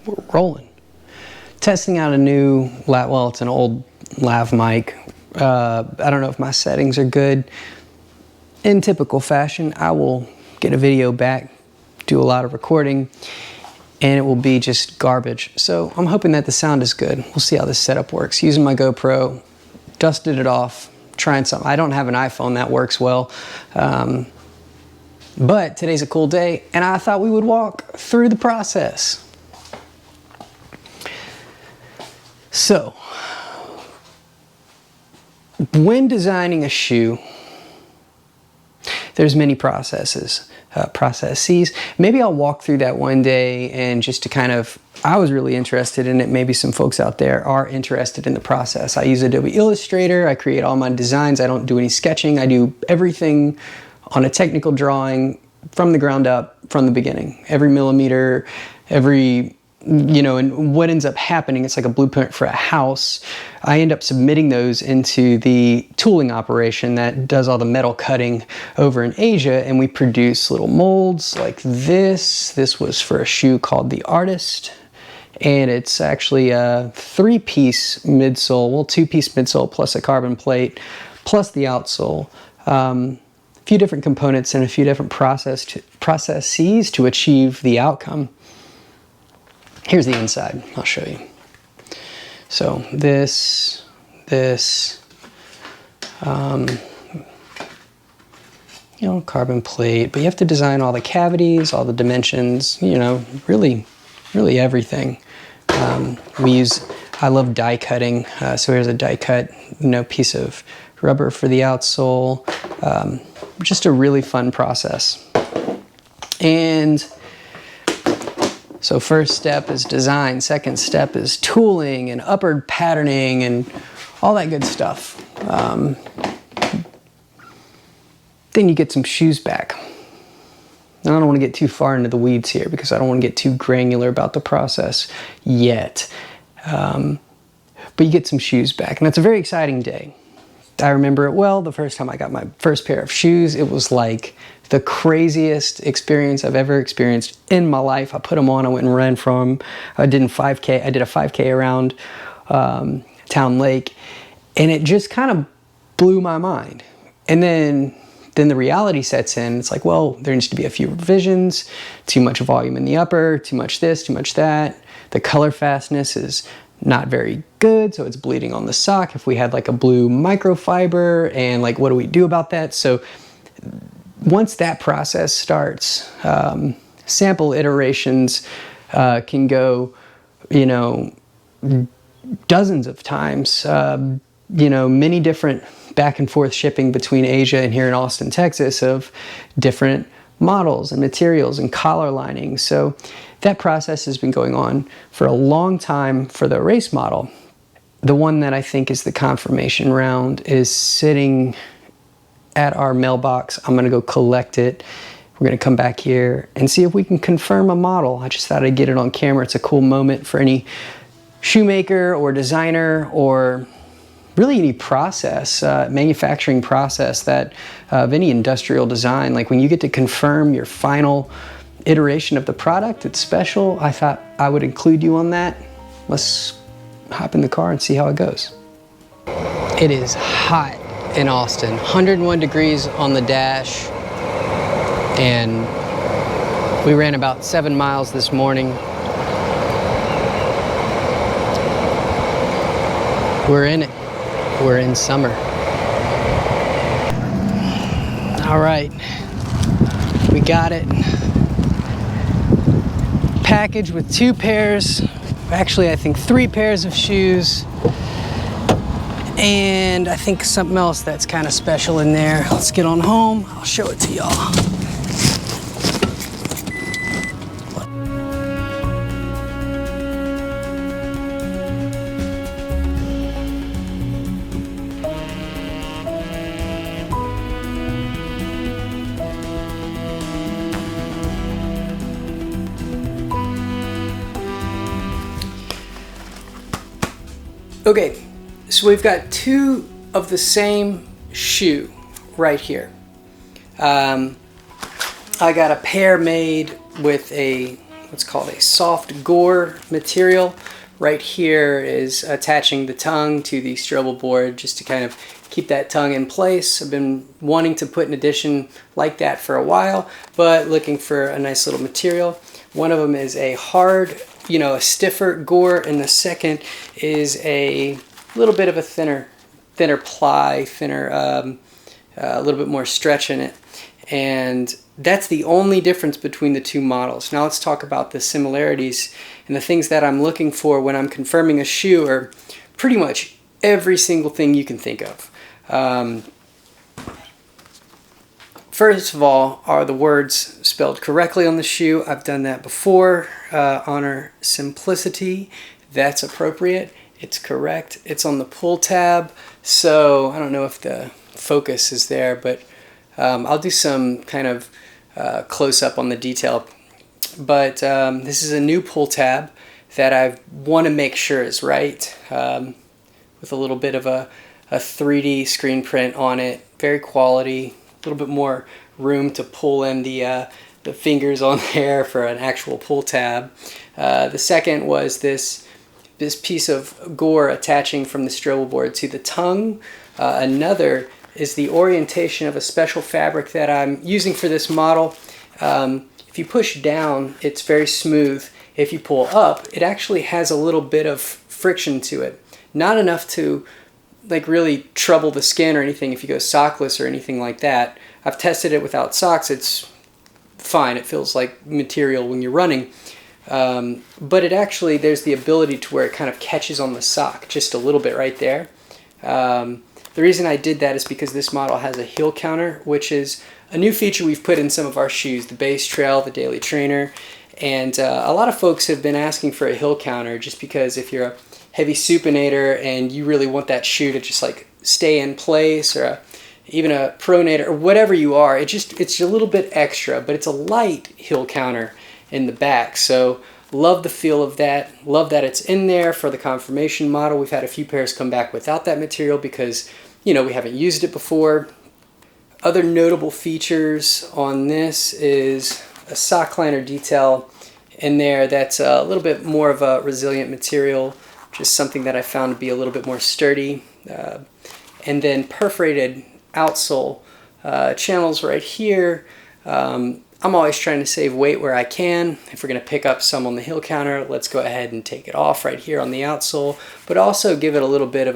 we're rolling. Testing out a new, well, it's an old lav mic. I don't know if my settings are good. In typical fashion, I will get a video back, do a lot of recording, and it will be just garbage. So I'm hoping that the sound is good. We'll see how this setup works. Using my GoPro, dusted it off, trying something. I don't have an iPhone that works well. But today's a cool day, and I thought we would walk through the process. So, when designing a shoe, there's many processes. Maybe I'll walk through that one day, and just to kind of, I was really interested in it. Maybe some folks out there are interested in the process. I use Adobe Illustrator. I create all my designs. I don't do any sketching. I do everything on a technical drawing from the ground up, from the beginning. Every millimeter, every, you know, and what ends up happening, it's like a blueprint for a house. I end up submitting those into the tooling operation that does all the metal cutting over in Asia, and we produce little molds like this. This was for a shoe called the Artist, and it's actually a 3-piece midsole, well, 2-piece midsole plus a carbon plate, plus the outsole. A few different components and a few different processes to achieve the outcome. Here's the inside. I'll show you. So this, you know, carbon plate, but you have to design all the cavities, all the dimensions, you know, really everything. I love die cutting. So here's a die cut, you know, piece of rubber for the outsole. Just a really fun process. And so first step is design, second step is tooling and upward patterning and all that good stuff. Then you get some shoes back. Now, I don't want to get too far into the weeds here because I don't want to get too granular about the process yet. But you get some shoes back, and that's a very exciting day. I remember it well. The first time I got my first pair of shoes, it was like the craziest experience I've ever experienced in my life. I put them on, I went and ran from them. I did a 5K around Town Lake, and it just kind of blew my mind. And then the reality sets in. It's like, well, there needs to be a few revisions, too much volume in the upper, too much this, too much that. The color fastness is not very good, so it's bleeding on the sock. If we had like a blue microfiber, and like, what do we do about that? So once that process starts, sample iterations can go, you know, dozens of times, you know, many different back and forth shipping between Asia and here in Austin, Texas, of different models and materials and collar lining. So that process has been going on for a long time for the race model. The one that I think is the confirmation round is sitting at our mailbox. I'm gonna go collect it. We're gonna come back here and see if we can confirm a model. I just thought I'd get it on camera. It's a cool moment for any shoemaker or designer or really any process, manufacturing process that of any industrial design. Like when you get to confirm your final iteration of the product, it's special. I thought I would include you on that. Let's hop in the car and see how it goes. It is hot in Austin, 101 degrees on the dash, and we ran about 7 miles this morning. We're in it. We're in summer. All right, we got it. Package with 2 pairs, actually I think 3 pairs of shoes, and I think something else that's kind of special in there. Let's get on home, I'll show it to y'all. Okay, so we've got 2 of the same shoe right here. I got a pair made with a what's called a soft gore material. Right here is attaching the tongue to the stromal board just to kind of keep that tongue in place. I've been wanting to put an addition like that for a while, but looking for a nice little material. One of them is a hard, a stiffer gore, and the second is a little bit of a thinner ply, a little bit more stretch in it. And that's the only difference between the two models. Now let's talk about the similarities, and the things that I'm looking for when I'm confirming a shoe are pretty much every single thing you can think of. First of all, are the words spelled correctly on the shoe? I've done that before. Honor simplicity. That's appropriate. It's correct. It's on the pull tab. So I don't know if the focus is there, but I'll do some kind of close up on the detail. But this is a new pull tab that I want to make sure is right, with a little bit of a 3D screen print on it. Very quality. A little bit more room to pull in the fingers on there for an actual pull tab. The second was this piece of gore attaching from the stromal board to the tongue. Another is the orientation of a special fabric that I'm using for this model. If you push down, it's very smooth. If you pull up, it actually has a little bit of friction to it. Not enough to really trouble the skin or anything if you go sockless or anything like that. I've tested it without socks. It's fine. It feels like material when you're running. But it actually, there's the ability to where it kind of catches on the sock just a little bit right there. The reason I did that is because this model has a heel counter, which is a new feature we've put in some of our shoes, the Base Trail, the Daily Trainer. And a lot of folks have been asking for a heel counter just because if you're a heavy supinator and you really want that shoe to just stay in place, or even a pronator or whatever you are, it's a little bit extra, but it's a light heel counter in the back. So love the feel of that. Love that it's in there for the confirmation model. We've had a few pairs come back without that material because we haven't used it before. Other notable features on this is a sock liner detail in there that's a little bit more of a resilient material, just something that I found to be a little bit more sturdy. And then perforated outsole channels right here. I'm always trying to save weight where I can. If we're going to pick up some on the heel counter, let's go ahead and take it off right here on the outsole, but also give it a little bit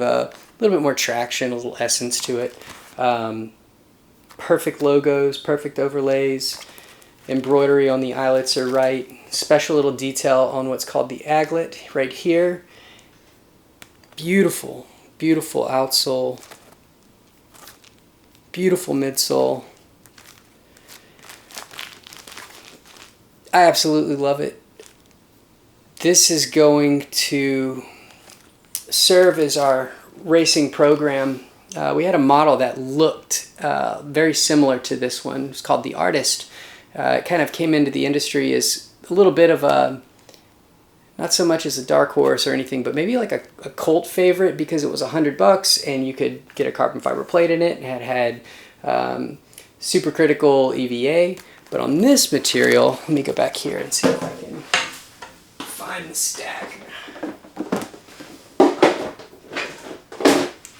more traction, a little essence to it. Perfect logos, perfect overlays. Embroidery on the eyelets are right. Special little detail on what's called the aglet right here. Beautiful, beautiful outsole. Beautiful midsole. I absolutely love it. This is going to serve as our racing program. We had a model that looked very similar to this one. It's called the Artist. It kind of came into the industry as a little bit of a, not so much as a dark horse or anything, but maybe like a cult favorite because it was $100 and you could get a carbon fiber plate in it. It had supercritical EVA. But on this material, let me go back here and see if I can find the stack.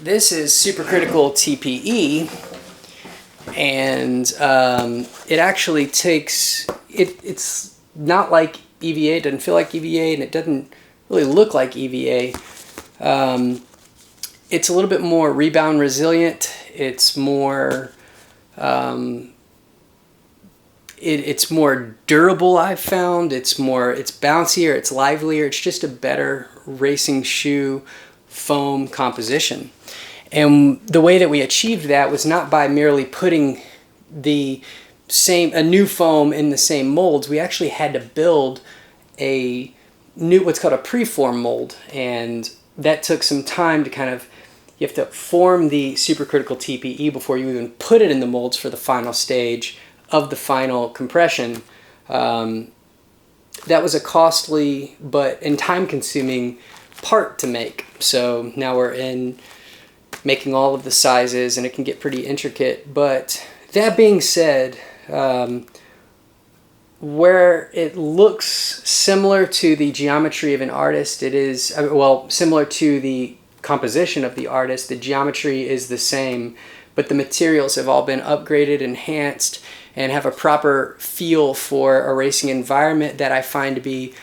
This is supercritical TPE, and it actually takes, it's not like EVA, it doesn't feel like EVA, and it doesn't really look like EVA. It's a little bit more rebound resilient. It's more it's more durable, I've found. It's bouncier, it's livelier. It's just a better racing shoe foam composition. And the way that we achieved that was not by merely putting a new foam in the same molds. We actually had to build a new, what's called a preform mold. And that took some time to you have to form the supercritical TPE before you even put it in the molds for the final stage of the final compression. That was a costly and time-consuming part to make. So now we're in making all of the sizes, and it can get pretty intricate. But that being said, where it looks similar to the geometry of an artist, it is, well, similar to the composition of the artist, the geometry is the same, but the materials have all been upgraded, enhanced, and have a proper feel for a racing environment that I find to be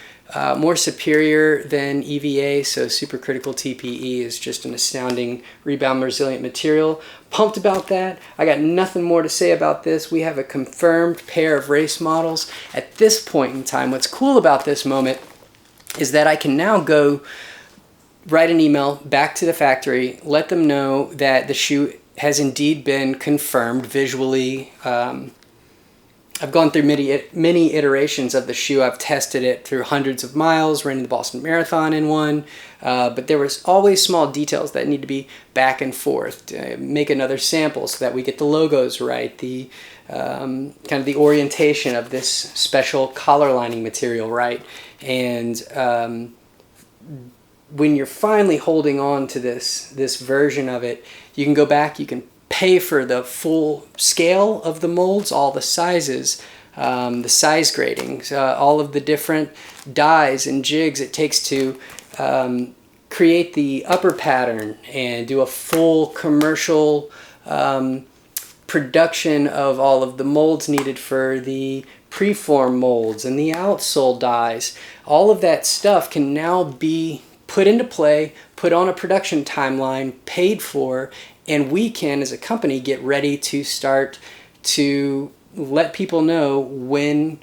more superior than EVA. So supercritical TPE is just an astounding rebound resilient material. Pumped about that. I got nothing more to say about this. We have a confirmed pair of race models. At this point in time, what's cool about this moment is that I can now go write an email back to the factory, let them know that the shoe has indeed been confirmed visually. I've gone through many iterations of the shoe. I've tested it through hundreds of miles, ran the Boston Marathon in one, but there was always small details that need to be back and forth to make another sample so that we get the logos right, the kind of the orientation of this special collar lining material right, and when you're finally holding on to this version of it, you can go back, you can pay for the full scale of the molds, all the sizes, the size gradings, all of the different dyes and jigs it takes to create the upper pattern and do a full commercial production of all of the molds needed for the preform molds and the outsole dyes. All of that stuff can now be put into play, put on a production timeline, paid for, and we can, as a company, get ready to start to let people know when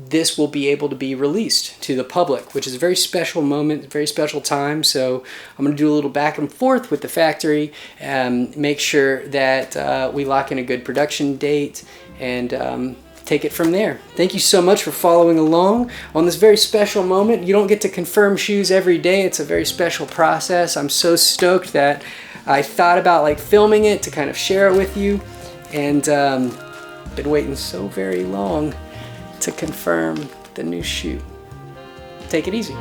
this will be able to be released to the public, which is a very special moment, a very special time. So I'm going to do a little back and forth with the factory and make sure that we lock in a good production date and take it from there. Thank you so much for following along on this very special moment. You don't get to confirm shoes every day. It's a very special process. I'm so stoked that I thought about like filming it to kind of share it with you, and been waiting so very long to confirm the new shoe. Take it easy.